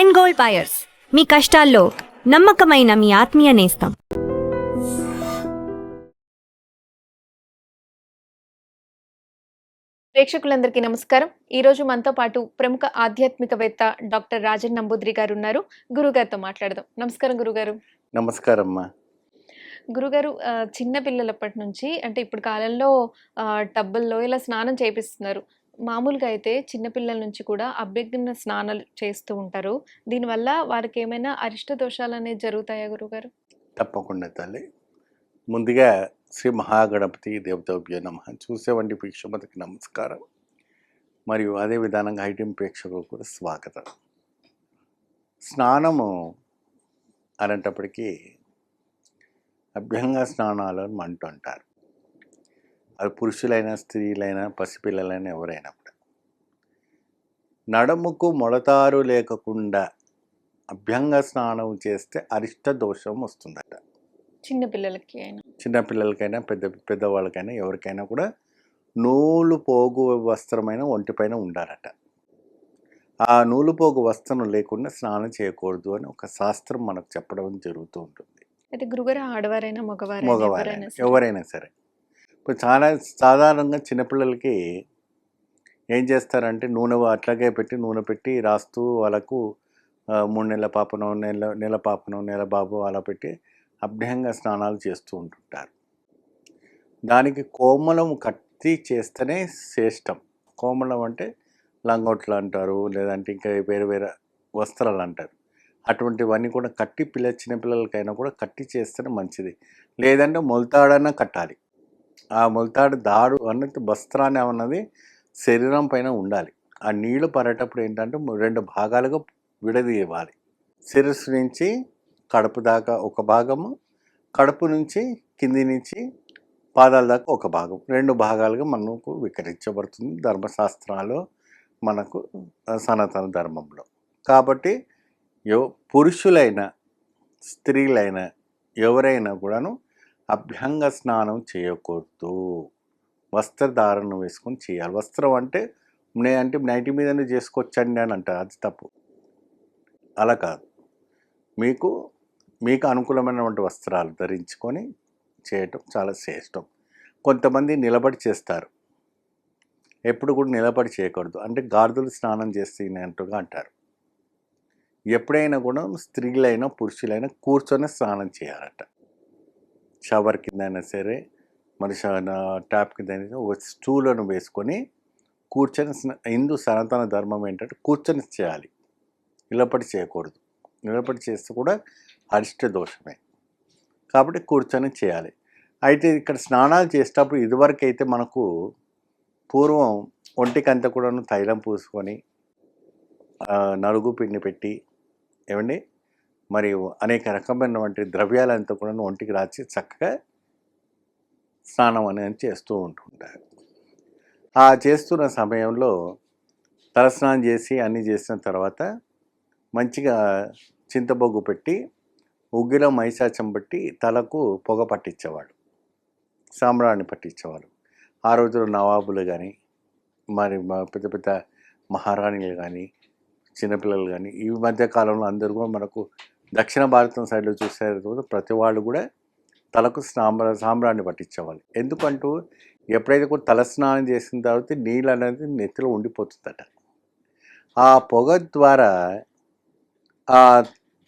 And gold buyers, మీ కష్టాల్లో నమ్మకమైన మీ ఆత్మీయ నేస్తం. ప్రేక్షకులందరికీ నమస్కారం. ఈరోజు మనతో పాటు ప్రముఖ ఆధ్యాత్మికవేత్త డాక్టర్ రాజన్ నంబూద్రి గారు ఉన్నారు. గురుగారితో మాట్లాడదాం. నమస్కారం గురుగారు. నమస్కారం అమ్మా. గురుగారు, చిన్న పిల్లలప్పటి నుంచి అంటే ఇప్పుడు కాలంలో టబ్బుల్లో ఇలా స్నానం చేపిస్తున్నారు. మామూలుగా అయితే చిన్న పిల్లల నుంచి కూడా అభ్యంగన స్నానాలు చేస్తూ ఉంటారు. దీనివల్ల వారికి ఏమైనా అరిష్ట దోషాలు అనేది జరుగుతాయా గురుగారు? తప్పకుండా తల్లి. ముందుగా శ్రీ మహాగణపతి దేవతాభ్యో నమః. చూసేవంటి ప్రేక్షకులకి నమస్కారం. మరియు అదే విధానంగా ఐటీఎం ప్రేక్షకులకు కూడా స్వాగతం. స్నానము అనేటప్పటికీ అభ్యంగ స్నానాలు అని అంటుంటారు. అది పురుషులైనా స్త్రీలైనా పసిపిల్లలైనా ఎవరైనా కూడా నడుముకు మొడతారు లేకుండా అభ్యంగ స్నానం చేస్తే అరిష్ట దోషం వస్తుందట. చిన్నపిల్లలకైనా పెద్దవాళ్ళకైనా ఎవరికైనా కూడా నూలు పోగు వస్త్రమైన ఒంటిపైన ఉండాలట. ఆ నూలు పోగు వస్త్రం లేకుండా స్నానం చేయకూడదు అని ఒక శాస్త్రం మనకు చెప్పడం జరుగుతూ ఉంటుంది. అయితే గురుగారు ఆడవారైనా మగవారైనా ఎవరైనా సరే. ఇప్పుడు చాలా సాధారణంగా చిన్నపిల్లలకి ఏం చేస్తారంటే అట్లాగే నూనె పెట్టి రాస్తూ వాళ్ళకు 3 నెలల పాపనో నెల పాపనో నెల బాబు అలా పెట్టి అభ్యంగ స్నానాలు చేస్తూ ఉంటుంటారు. దానికి కోమలం కట్టి చేస్తేనే శ్రేష్టం. కోమలం అంటే లంగోట్లు అంటారు, లేదంటే ఇంకా వేరే వేరే వస్త్రాలు అంటారు. అటువంటివన్నీ కూడా కట్టి చిన్నపిల్లలకైనా కూడా కట్టి చేస్తేనే మంచిది. లేదంటే మొలతాడన్నా కట్టాలి. ఆ మొలతాడు దాడు అన్నది వస్త్రాన్ని అన్నది శరీరం పైన ఉండాలి. ఆ నీళ్లు పడేటప్పుడు ఏంటంటే 2 భాగాలుగా విడదీయాలి. శిరస్సు నుంచి కడుపు దాకా ఒక భాగము, కడుపు నుంచి కింది నుంచి పాదాల దాకా ఒక భాగం, 2 భాగాలుగా మనకు వికరించబడుతుంది ధర్మశాస్త్రాలు, మనకు సనాతన ధర్మంలో. కాబట్టి పురుషులైనా స్త్రీలైనా ఎవరైనా కూడాను అభ్యంగ స్నానం చేయకూడదు. వస్త్రధారణ వేసుకొని చేయాలి. వస్త్రం అంటే నైటి మీదనే చేసుకోవచ్చండి అని అంటారు, అది తప్పు. అలా కాదు, మీకు అనుకూలమైనటువంటి వస్త్రాలు ధరించుకొని చేయటం చాలా శ్రేష్టం. కొంతమంది నిలబడి చేస్తారు. ఎప్పుడు కూడా నిలబడి చేయకూడదు. అంటే గాడిదలు స్నానం చేసినట్టుగా అంటారు. ఎప్పుడైనా కూడా స్త్రీలైనా పురుషులైనా కూర్చొని స్నానం చేయాలట. షవర్ కింద అయినా సరే, మరి ట్యాప్ కింద అయినా ఒక స్టూలను వేసుకొని కూర్చొని, హిందూ సనాతన ధర్మం ఏంటంటే కూర్చొని చేయాలి, నిలబడి చేయకూడదు. నిలబడి చేస్తే కూడా అరిష్ట దోషమే. కాబట్టి కూర్చొని చేయాలి. అయితే ఇక్కడ స్నానాలు చేసేటప్పుడు ఇదివరకు అయితే మనకు పూర్వం ఒంటికంతా కూడా తైలం పూసుకొని నలుగు పిండి పెట్టి మరియు అనేక రకమైనటువంటి ద్రవ్యాలంతా కూడా ఒంటికి రాచి చక్కగా స్నానం అనేది చేస్తూ ఉంటుంటారు. ఆ చేస్తున్న సమయంలో తలస్నానం చేసి అన్నీ చేసిన తర్వాత మంచిగా చింతబొగ్గు పెట్టి ఉగ్గిలో మైసాచం పెట్టి తలకు పొగ పట్టించేవాడు, సాంబ్రాణి పట్టించేవాళ్ళు. ఆ రోజుల్లో నవాబులు కానీ, మరి పెద్ద పెద్ద మహారాణిలు కానీ, చిన్నపిల్లలు కానీ, ఈ మధ్య కాలంలో అందరూ కూడా మనకు దక్షిణ భారతం సైడ్లో చూసే ప్రతి వాళ్ళు కూడా తలకు సాంబ్రాన్ని పట్టించేవాళ్ళు. ఎందుకంటూ ఎప్పుడైతే కూడా తలస్నానం చేసిన తర్వాత నీళ్ళు అనేది నెత్తిలో ఉండిపోతుందట. ఆ పొగ ద్వారా ఆ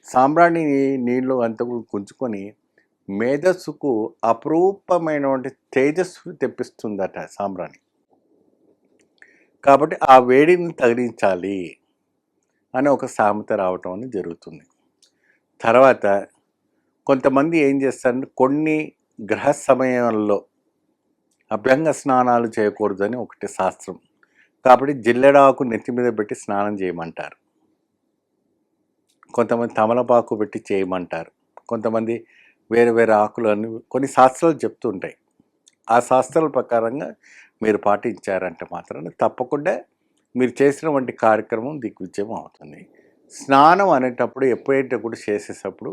సాంబ్రాణి నీళ్ళు అంతా గుంజుకొని మేధస్సుకు అపురూపమైనటువంటి తేజస్సును తెప్పిస్తుందట సాంబ్రాణి. కాబట్టి ఆ వేడిని తగిలించాలి అని ఒక సామెత రావటం అనేది జరుగుతుంది. తర్వాత కొంతమంది ఏం చేస్తారంటే కొన్ని గ్రహ సమయంలో అభ్యంగ స్నానాలు చేయకూడదని ఒకటి శాస్త్రం. కాబట్టి జిల్లెడాకు నెత్తి మీద పెట్టి స్నానం చేయమంటారు. కొంతమంది తమలపాకు పెట్టి చేయమంటారు. కొంతమంది వేరే వేరే ఆకులు కొన్ని శాస్త్రాలు చెప్తూ ఉంటాయి. ఆ శాస్త్రాల ప్రకారంగా మీరు పాటించారంటే మాత్రం తప్పకుండా మీరు చేసినటువంటి కార్యక్రమం దిగ్విజయం అవుతుంది. స్నానం అనేటప్పుడు ఎప్పుడైతే కూడా చేసేటప్పుడు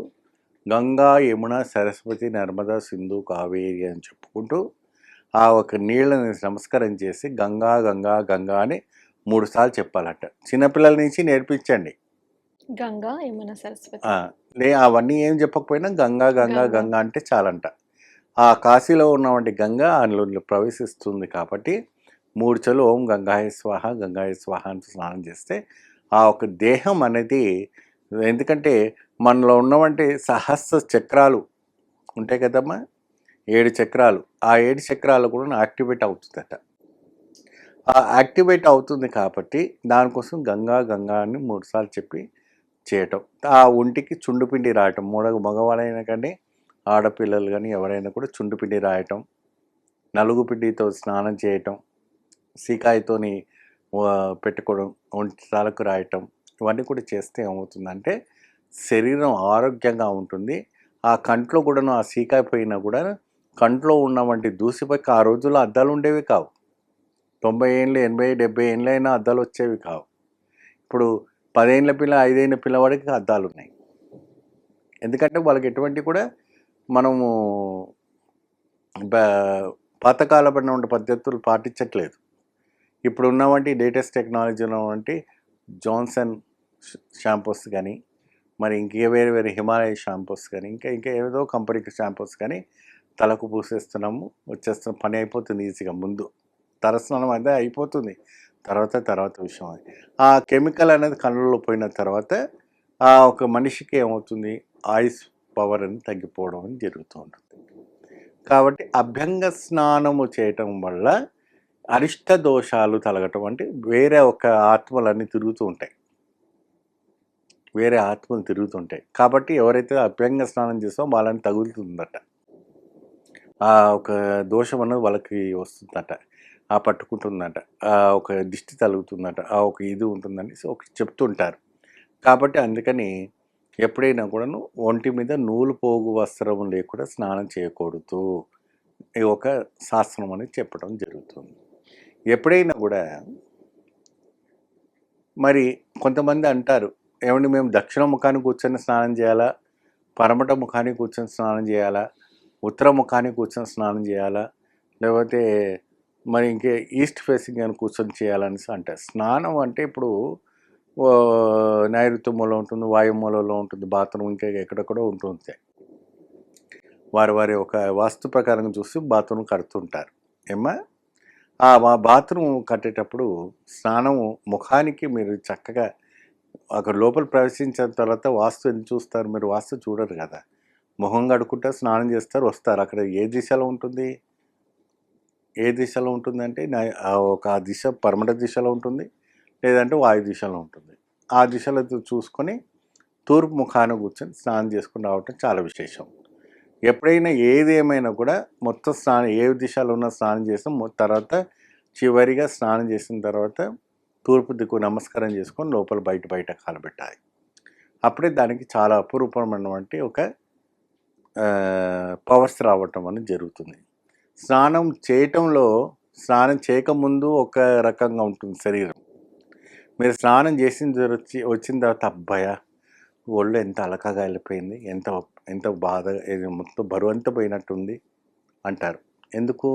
గంగా, యమున, సరస్వతి, నర్మదా, సింధు, కావేరి అని చెప్పుకుంటూ ఆ ఒక నీళ్ళని నమస్కారం చేసి గంగా గంగా గంగా అని 3 సార్లు చెప్పాలట. చిన్నపిల్లల నుంచి నేర్పించండి. గంగా ఏమన్నా సరస్వతి. అవన్నీ ఏం చెప్పకపోయినా గంగా గంగా గంగా. గంగా అంటే చాలంట. ఆ కాశీలో ఉన్నవంటి గంగ అందులో ప్రవేశిస్తుంది కాబట్టి 3 చలు ఓం గంగాయ స్వాహ అని స్నానం చేస్తే ఆ ఒక దేహం అనేది, ఎందుకంటే మనలో ఉన్నవంటి సహస్ర చక్రాలు ఉంటాయి కదమ్మా, 7 చక్రాలు, ఆ 7 చక్రాలు కూడా యాక్టివేట్ అవుతుందట. ఆ యాక్టివేట్ అవుతుంది కాబట్టి దానికోసం గంగా గంగా అని 3 సార్లు చెప్పి చేయటం. ఆ ఒంటికి చుండుపిండి రాయటం, మగవాళ్ళైనా కానీ ఆడపిల్లలు కానీ ఎవరైనా కూడా చుండుపిండి రాయటం, నలుగు పిండితో స్నానం చేయటం, సీకాయతోని పెట్టుకోవడం, ఒంటి తలకు రాయటం, ఇవన్నీ కూడా చేస్తే ఏమవుతుందంటే శరీరం ఆరోగ్యంగా ఉంటుంది. ఆ కంట్లో కూడాను ఆ సీకాయ పోయినా కూడా కంట్లో ఉన్నవంటి దూసిపోయి, ఆ రోజుల్లో అద్దాలు ఉండేవి కావు. 90 ఏళ్ళు 80 70 ఏళ్ళు అయినా అద్దాలు వచ్చేవి కావు. ఇప్పుడు 10 ఏళ్ళ పిల్ల 5 ఏళ్ళ పిల్లవాడికి అద్దాలు ఉన్నాయి. ఎందుకంటే వాళ్ళకి ఎటువంటి కూడా మనము పాతకాలపడిన ఉండే పద్ధతులు పాటించట్లేదు. ఇప్పుడు ఉన్నవంటి లేటెస్ట్ టెక్నాలజీలో వంటి జాన్సన్ షాంపూస్ కానీ, మరి వేరే వేరే హిమాలయ షాంపూస్ కానీ, ఇంకా ఏదో కంపెనీకి షాంపూస్ కానీ తలకు పూసేస్తున్నాము, వచ్చేస్తున్న పని అయిపోతుంది ఈజీగా. ముందు తలస్నానం అయితే అయిపోతుంది, తర్వాత విషయం అది. ఆ కెమికల్ అనేది కళ్ళలో పోయిన తర్వాత ఆ ఒక మనిషికి ఏమవుతుంది, ఆయుష్ పవర్ అని తగ్గిపోవడం అని జరుగుతూ ఉంటుంది. కాబట్టి అభ్యంగ స్నానము చేయటం వల్ల అరిష్ట దోషాలు తొలగటం, అంటే వేరే ఒక ఆత్మలన్నీ తిరుగుతూ ఉంటాయి, వేరే ఆత్మలు తిరుగుతుంటాయి. కాబట్టి ఎవరైతే అభ్యంగ స్నానం చేస్తామో వాళ్ళని తగులుతుందట, ఆ ఒక దోషం అన్నది వాళ్ళకి వస్తుందట, ఆ పట్టుకుంటుందట, ఆ ఒక దిష్టి తగులుతుందట, ఆ ఒక ఇది ఉంటుందని ఒక చెప్తుంటారు. కాబట్టి అందుకని ఎప్పుడైనా కూడాను ఒంటి మీద నూలు పోగు వస్త్రం లేకుండా స్నానం చేయకూడదు, ఈ ఒక శాస్త్రం అని చెప్పడం జరుగుతుంది. ఎప్పుడైనా కూడా మరి కొంతమంది అంటారు, ఏమండి మేము దక్షిణ ముఖానికి కూర్చొని స్నానం చేయాలా, పరమట ముఖానికి కూర్చొని స్నానం చేయాలా, ఉత్తర ముఖానికి కూర్చొని స్నానం చేయాలా, లేకపోతే మరి ఇంకే ఈస్ట్ ఫేసింగ్ అని కూర్చొని చేయాలని అంటారు. స్నానం అంటే ఇప్పుడు నైరుతి మూల ఉంటుంది, వాయుమూలలో ఉంటుంది, బాత్రూమ్ ఇంకా ఎక్కడెక్కడో ఉంటుంది. వారి ఒక వాస్తు ప్రకారం చూసి బాత్రూమ్ కడుతుంటారు. ఏమ్మా, ఆ బాత్రూమ్ కట్టేటప్పుడు స్నానము ముఖానికి మీరు చక్కగా అక్కడ లోపల ప్రవేశించిన తర్వాత వాస్తు ఎందుకు చూస్తారు, మీరు వాస్తు చూడరు కదా, ముఖం కడుక్కుంటారు, స్నానం చేస్తారు, వస్తారు. అక్కడ ఏ దిశలో ఉంటుంది, ఏ దిశలో ఉంటుందంటే ఆ దిశ పరమట దిశలో ఉంటుంది, లేదంటే వాయు దిశలో ఉంటుంది. ఆ దిశలో చూసుకొని తూర్పు ముఖాన కూర్చొని స్నానం చేసుకుని రావటం చాలా విశేషం. ఎప్పుడైనా ఏది ఏమైనా కూడా మొత్తం స్నానం ఏ దిశలో ఉన్న స్నానం చేస్తాం, తర్వాత చివరిగా స్నానం చేసిన తర్వాత తూర్పు దిక్కు నమస్కారం చేసుకొని లోపల బయట కాలబెట్టాలి. అప్పుడే దానికి చాలా అపురూపమైనటువంటి ఒక పవర్స్ రావటం అనేది జరుగుతుంది. స్నానం చేయటంలో, స్నానం చేయకముందు ఒక రకంగా ఉంటుంది శరీరం. మీరు స్నానం వచ్చిన తర్వాత అబ్బాయ ఒళ్ళు ఎంత అలకగా వెళ్ళిపోయింది, ఎంత బాధ, మొత్తం బరువు అంతా పోయినట్టుంది అంటారు. ఎందుకు,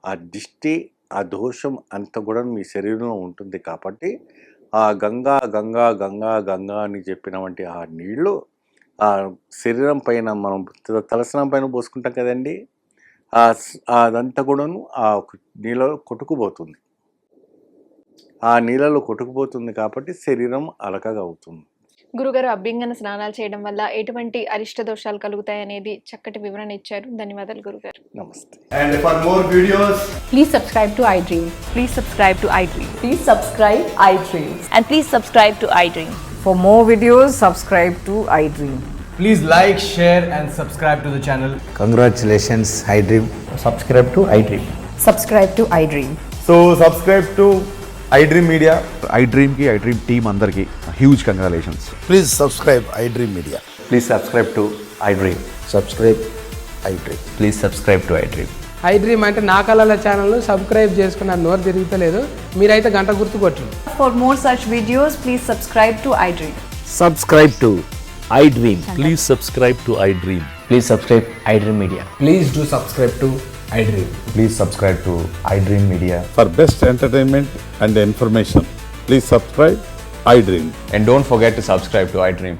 ఆ దిష్టి ఆ దోషం అంత కూడా మీ శరీరంలో ఉంటుంది. కాబట్టి ఆ గంగా గంగా గంగా గంగా అని చెప్పినటువంటి ఆ నీళ్లు ఆ శరీరం పైన, మనం తలస్నానం పైన పోసుకుంటాం కదండి, అదంతా కూడాను ఆ నీళ్ళలో కొట్టుకుపోతుంది. ఆ నీళ్ళలో కొట్టుకుపోతుంది కాబట్టి శరీరం అలకగా అవుతుంది. గురుగారు, అభ్యంగన స్నానాలు చేయడం వల్ల ఎటువంటి అరిష్ట దోషాలు కలుగుతాయి అనేది చక్కటి వివరణ ఇచ్చారు. ధన్యవాదాలు గురుగారు. నమస్తే. And for more videos, Please subscribe to iDream. Please subscribe to iDream. Please subscribe iDream. And please subscribe to iDream. For more videos, subscribe to iDream. please like, share and subscribe to the channel. Congratulations, iDream. Subscribe to iDream. Subscribe to iDream. So subscribe to iDream Media. iDream ki iDream team andarki huge congratulations. Please subscribe iDream Media. Please subscribe to iDream. Subscribe iDream. Please subscribe to iDream. iDream అంటే నా కళల channel subscribe చేసుకున్న నోరు తిరుగుతలేదు, మీరైతే గంట గుర్తు కొట్టండి. For more such videos, please subscribe to iDream. Subscribe to iDream. Please subscribe to iDream. Please subscribe iDream Media. Please do subscribe to iDream. Please subscribe to iDream Media. For best entertainment and information, please subscribe iDream. And don't forget to subscribe to iDream.